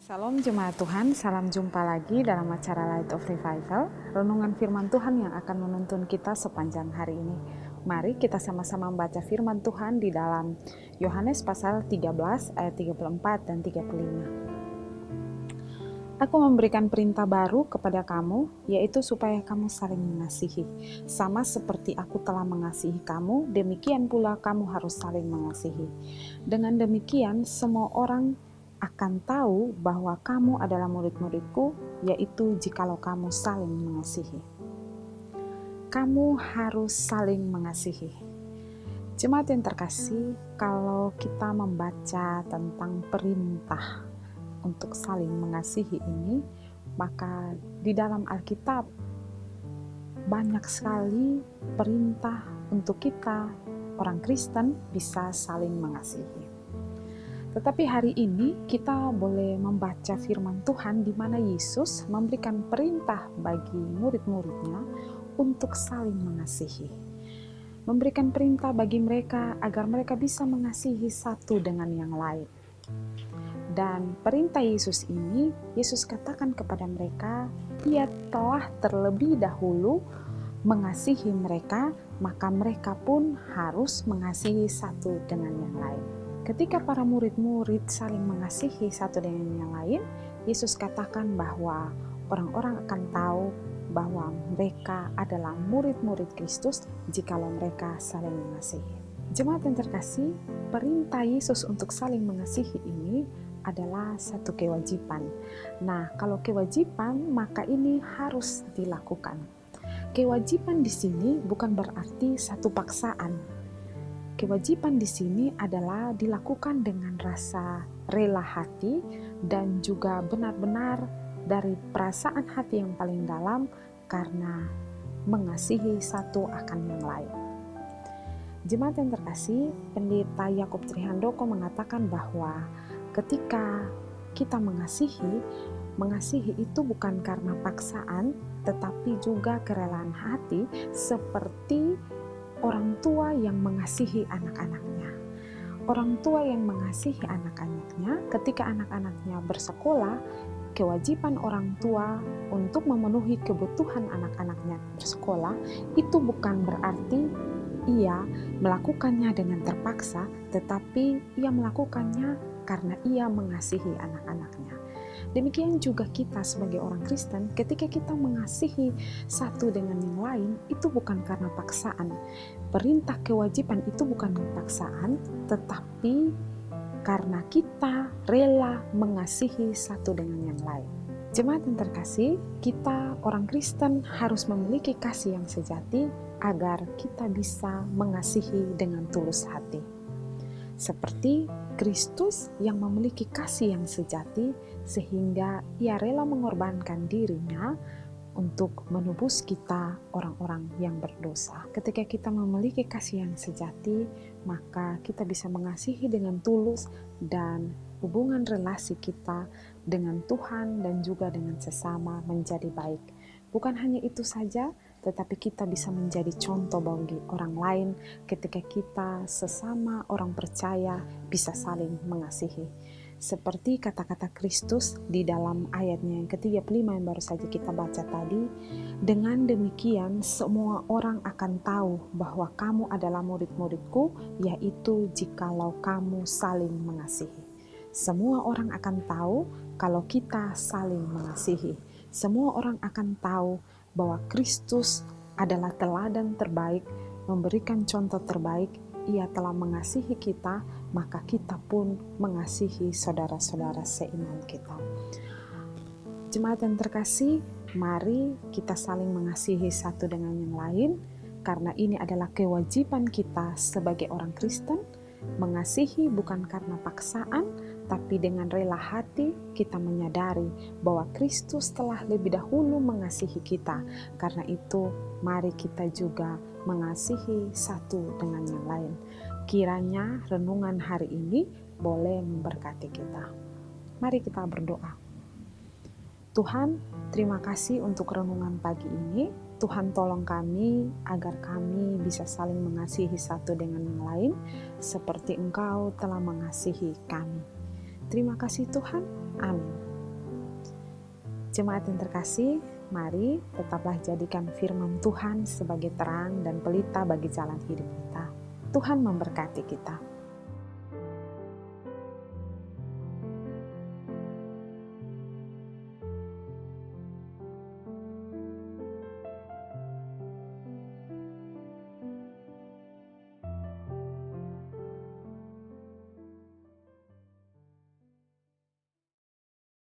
Salam jemaat Tuhan, salam jumpa lagi dalam acara Light of Revival, renungan firman Tuhan yang akan menuntun kita sepanjang hari ini. Mari kita sama-sama membaca firman Tuhan di dalam Yohanes pasal 13 ayat 34 dan 35. Aku memberikan perintah baru kepada kamu, yaitu supaya kamu saling mengasihi. Sama seperti aku telah mengasihi kamu, demikian pula kamu harus saling mengasihi. Dengan demikian, semua orang akan tahu bahwa kamu adalah murid-muridku, yaitu jikalau kamu saling mengasihi. Kamu harus saling mengasihi. Jemaat yang terkasih, kalau kita membaca tentang perintah untuk saling mengasihi ini, maka di dalam Alkitab banyak sekali perintah untuk kita orang Kristen bisa saling mengasihi. Tetapi hari ini kita boleh membaca firman Tuhan di mana Yesus memberikan perintah bagi murid-muridnya untuk saling mengasihi. Memberikan perintah bagi mereka agar mereka bisa mengasihi satu dengan yang lain. Dan perintah Yesus ini, Yesus katakan kepada mereka, Ia telah terlebih dahulu mengasihi mereka, maka mereka pun harus mengasihi satu dengan yang lain. Ketika para murid-murid saling mengasihi satu dengan yang lain, Yesus katakan bahwa orang-orang akan tahu bahwa mereka adalah murid-murid Kristus jikalau mereka saling mengasihi. Jemaat yang terkasih, perintah Yesus untuk saling mengasihi ini adalah satu kewajiban. Nah, kalau kewajiban, maka ini harus dilakukan. Kewajiban di sini bukan berarti satu paksaan. Kewajiban di sini adalah dilakukan dengan rasa rela hati dan juga benar-benar dari perasaan hati yang paling dalam karena mengasihi satu akan yang lain. Jemaat yang terkasih, Pendeta Yakub Trihandoko mengatakan bahwa ketika kita mengasihi itu bukan karena paksaan, tetapi juga kerelaan hati seperti orang tua yang mengasihi anak-anaknya. Orang tua yang mengasihi anak-anaknya, ketika anak-anaknya bersekolah, kewajiban orang tua untuk memenuhi kebutuhan anak-anaknya bersekolah, itu bukan berarti ia melakukannya dengan terpaksa, tetapi ia melakukannya karena ia mengasihi anak-anaknya. Demikian juga kita sebagai orang Kristen, ketika kita mengasihi satu dengan yang lain, itu bukan karena paksaan. Perintah kewajiban itu bukan paksaan, tetapi karena kita rela mengasihi satu dengan yang lain. Jemaat yang terkasih, kita orang Kristen harus memiliki kasih yang sejati agar kita bisa mengasihi dengan tulus hati. Seperti Kristus yang memiliki kasih yang sejati sehingga ia rela mengorbankan dirinya untuk menebus kita orang-orang yang berdosa. Ketika kita memiliki kasih yang sejati, maka kita bisa mengasihi dengan tulus dan hubungan relasi kita dengan Tuhan dan juga dengan sesama menjadi baik. Bukan hanya itu saja, tetapi kita bisa menjadi contoh bagi orang lain ketika kita sesama orang percaya bisa saling mengasihi. Seperti kata-kata Kristus di dalam ayatnya yang ke-35 yang baru saja kita baca tadi, dengan demikian semua orang akan tahu bahwa kamu adalah murid-muridku, yaitu jikalau kamu saling mengasihi. Semua orang akan tahu kalau kita saling mengasihi. Semua orang akan tahu bahwa Kristus adalah teladan terbaik, memberikan contoh terbaik. Ia telah mengasihi kita, maka kita pun mengasihi saudara-saudara seiman kita. Jemaat yang terkasih, mari kita saling mengasihi satu dengan yang lain, karena ini adalah kewajiban kita sebagai orang Kristen. Mengasihi bukan karena paksaan, tapi dengan rela hati kita menyadari bahwa Kristus telah lebih dahulu mengasihi kita. Karena itu, mari kita juga mengasihi satu dengan yang lain. Kiranya renungan hari ini boleh memberkati kita. Mari kita berdoa. Tuhan, terima kasih untuk renungan pagi ini. Tuhan tolong kami agar kami bisa saling mengasihi satu dengan yang lain seperti Engkau telah mengasihi kami. Terima kasih Tuhan. Amin. Jemaat yang terkasih, mari tetaplah jadikan firman Tuhan sebagai terang dan pelita bagi jalan hidup kita. Tuhan memberkati kita.